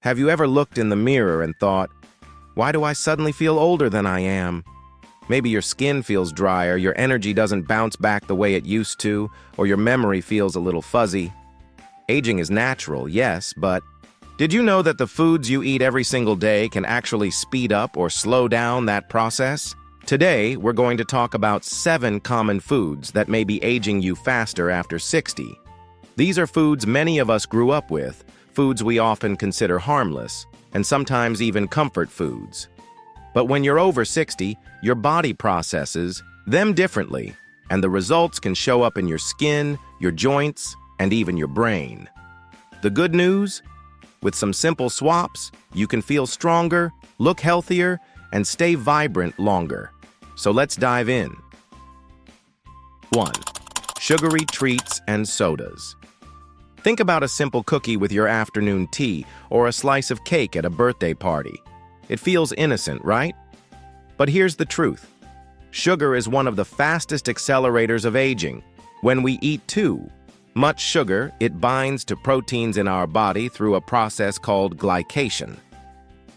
Have you ever looked in the mirror and thought, why do I suddenly feel older than I am? Maybe your skin feels drier, your energy doesn't bounce back the way it used to, or your memory feels a little fuzzy. Aging is natural, yes, but did you know that the foods you eat every single day can actually speed up or slow down that process? Today, we're going to talk about 7 common foods that may be aging you faster after 60. These are foods many of us grew up with, foods we often consider harmless, and sometimes even comfort foods. But when you're over 60, your body processes them differently, and the results can show up in your skin, your joints, and even your brain. The good news? With some simple swaps, you can feel stronger, look healthier, and stay vibrant longer. So let's dive in. 1. Sugary treats and sodas. Think about a simple cookie with your afternoon tea or a slice of cake at a birthday party. It feels innocent, right? But here's the truth. Sugar is one of the fastest accelerators of aging. When we eat too much sugar, it binds to proteins in our body through a process called glycation.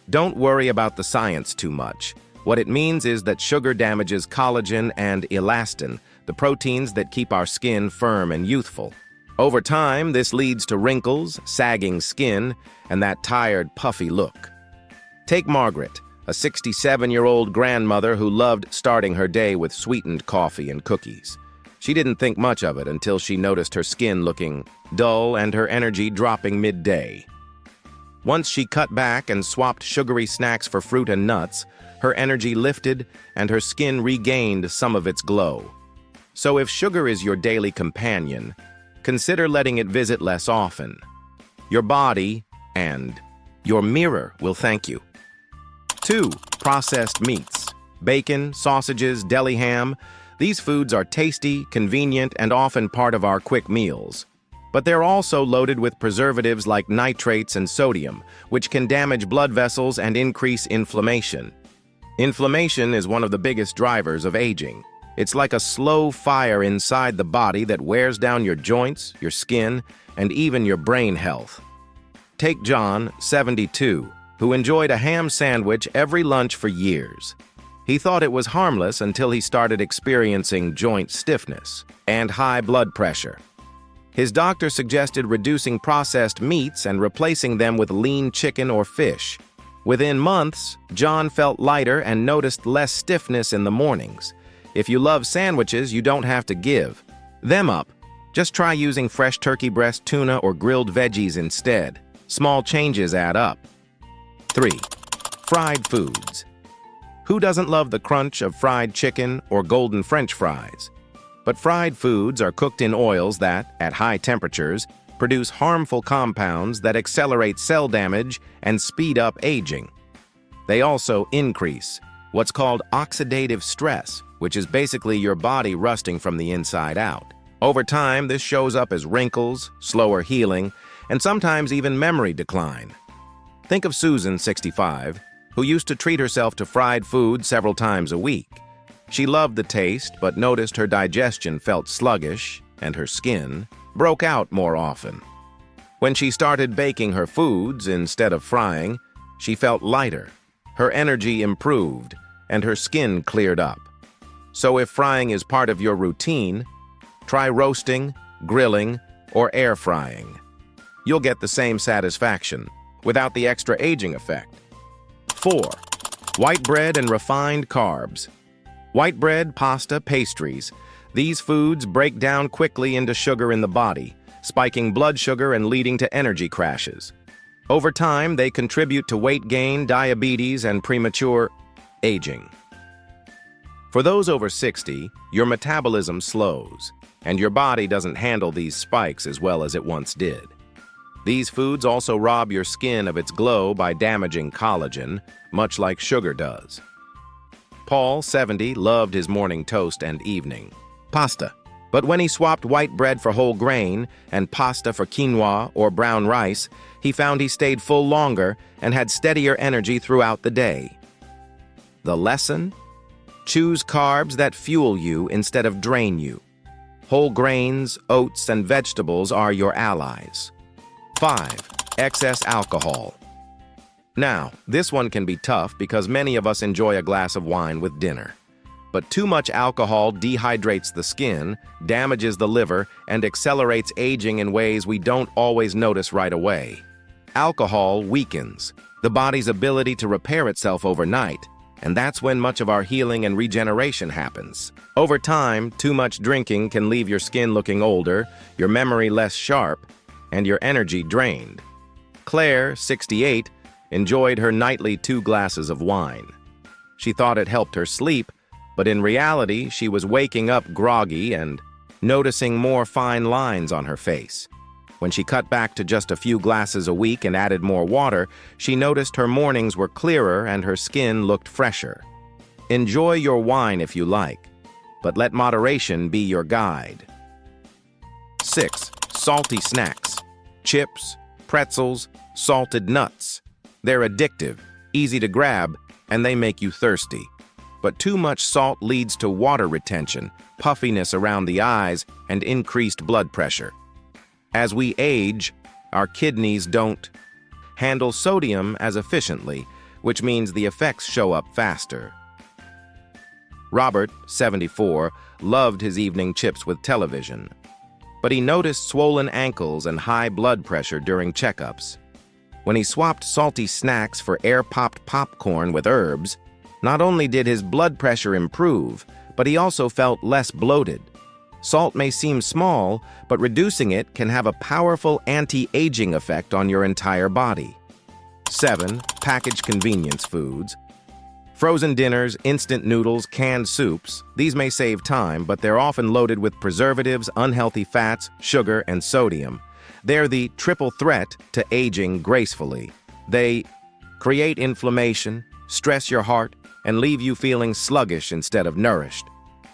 Don't worry about the science too much. What it means is that sugar damages collagen and elastin, the proteins that keep our skin firm and youthful. Over time, this leads to wrinkles, sagging skin, and that tired, puffy look. Take Margaret, a 67-year-old grandmother who loved starting her day with sweetened coffee and cookies. She didn't think much of it until she noticed her skin looking dull and her energy dropping midday. Once she cut back and swapped sugary snacks for fruit and nuts, her energy lifted and her skin regained some of its glow. So if sugar is your daily companion, consider letting it visit less often. Your body and your mirror will thank you. 2. Processed meats. Bacon, sausages, deli ham. These foods are tasty, convenient, and often part of our quick meals. But they're also loaded with preservatives like nitrates and sodium, which can damage blood vessels and increase inflammation. Inflammation is one of the biggest drivers of aging. It's like a slow fire inside the body that wears down your joints, your skin, and even your brain health. Take John, 72, who enjoyed a ham sandwich every lunch for years. He thought it was harmless until he started experiencing joint stiffness and high blood pressure. His doctor suggested reducing processed meats and replacing them with lean chicken or fish. Within months, John felt lighter and noticed less stiffness in the mornings. If you love sandwiches, you don't have to give them up. Just try using fresh turkey breast, tuna, or grilled veggies instead. Small changes add up. 3. Fried foods. Who doesn't love the crunch of fried chicken or golden French fries? But fried foods are cooked in oils that, at high temperatures, produce harmful compounds that accelerate cell damage and speed up aging. They also increase what's called oxidative stress, which is basically your body rusting from the inside out. Over time, this shows up as wrinkles, slower healing, and sometimes even memory decline. Think of Susan, 65, who used to treat herself to fried food several times a week. She loved the taste, but noticed her digestion felt sluggish, and her skin broke out more often. When she started baking her foods instead of frying, she felt lighter. Her energy improved, and her skin cleared up. So if frying is part of your routine, try roasting, grilling, or air frying. You'll get the same satisfaction, without the extra aging effect. 4. White bread and refined carbs. White bread, pasta, pastries. These foods break down quickly into sugar in the body, spiking blood sugar and leading to energy crashes. Over time, they contribute to weight gain, diabetes, and premature aging. For those over 60, your metabolism slows, and your body doesn't handle these spikes as well as it once did. These foods also rob your skin of its glow by damaging collagen, much like sugar does. Paul, 70, loved his morning toast and evening pasta. But when he swapped white bread for whole grain and pasta for quinoa or brown rice, he found he stayed full longer and had steadier energy throughout the day. The lesson? Choose carbs that fuel you instead of drain you. Whole grains, oats, and vegetables are your allies. 5. Excess alcohol. Now, this one can be tough because many of us enjoy a glass of wine with dinner. But too much alcohol dehydrates the skin, damages the liver, and accelerates aging in ways we don't always notice right away. Alcohol weakens the body's ability to repair itself overnight, and that's when much of our healing and regeneration happens. Over time, too much drinking can leave your skin looking older, your memory less sharp, and your energy drained. Claire, 68, enjoyed her nightly 2 glasses of wine. She thought it helped her sleep, but in reality, she was waking up groggy and noticing more fine lines on her face. When she cut back to just a few glasses a week and added more water, she noticed her mornings were clearer and her skin looked fresher. Enjoy your wine if you like, but let moderation be your guide. 6. Salty snacks. Chips, pretzels, salted nuts. They're addictive, easy to grab, and they make you thirsty. But too much salt leads to water retention, puffiness around the eyes, and increased blood pressure. As we age, our kidneys don't handle sodium as efficiently, which means the effects show up faster. Robert, 74, loved his evening chips with television, but he noticed swollen ankles and high blood pressure during checkups. When he swapped salty snacks for air-popped popcorn with herbs, not only did his blood pressure improve, but he also felt less bloated. Salt may seem small, but reducing it can have a powerful anti-aging effect on your entire body. 7. Packaged convenience foods. Frozen dinners, instant noodles, canned soups. These may save time, but they're often loaded with preservatives, unhealthy fats, sugar, and sodium. They're the triple threat to aging gracefully. They create inflammation, stress your heart, and leave you feeling sluggish instead of nourished.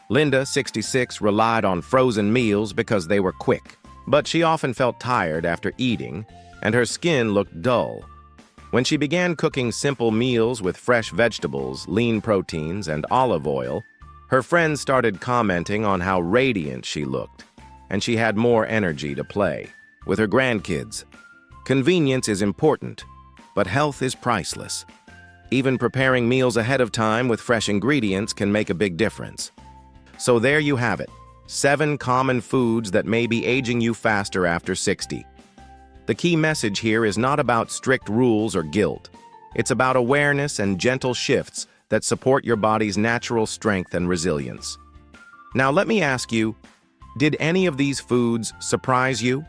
Linda, 66, relied on frozen meals because they were quick, but she often felt tired after eating, and her skin looked dull. When she began cooking simple meals with fresh vegetables, lean proteins, and olive oil, her friends started commenting on how radiant she looked, and she had more energy to play with her grandkids. Convenience is important, but health is priceless. Even preparing meals ahead of time with fresh ingredients can make a big difference. So there you have it, 7 common foods that may be aging you faster after 60. The key message here is not about strict rules or guilt. It's about awareness and gentle shifts that support your body's natural strength and resilience. Now let me ask you, did any of these foods surprise you?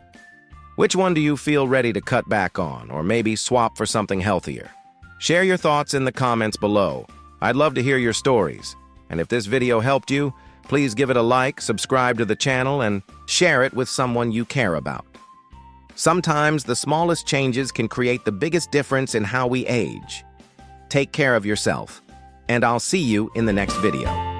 Which one do you feel ready to cut back on, or maybe swap for something healthier? Share your thoughts in the comments below. I'd love to hear your stories. And if this video helped you, please give it a like, subscribe to the channel, and share it with someone you care about. Sometimes the smallest changes can create the biggest difference in how we age. Take care of yourself, and I'll see you in the next video.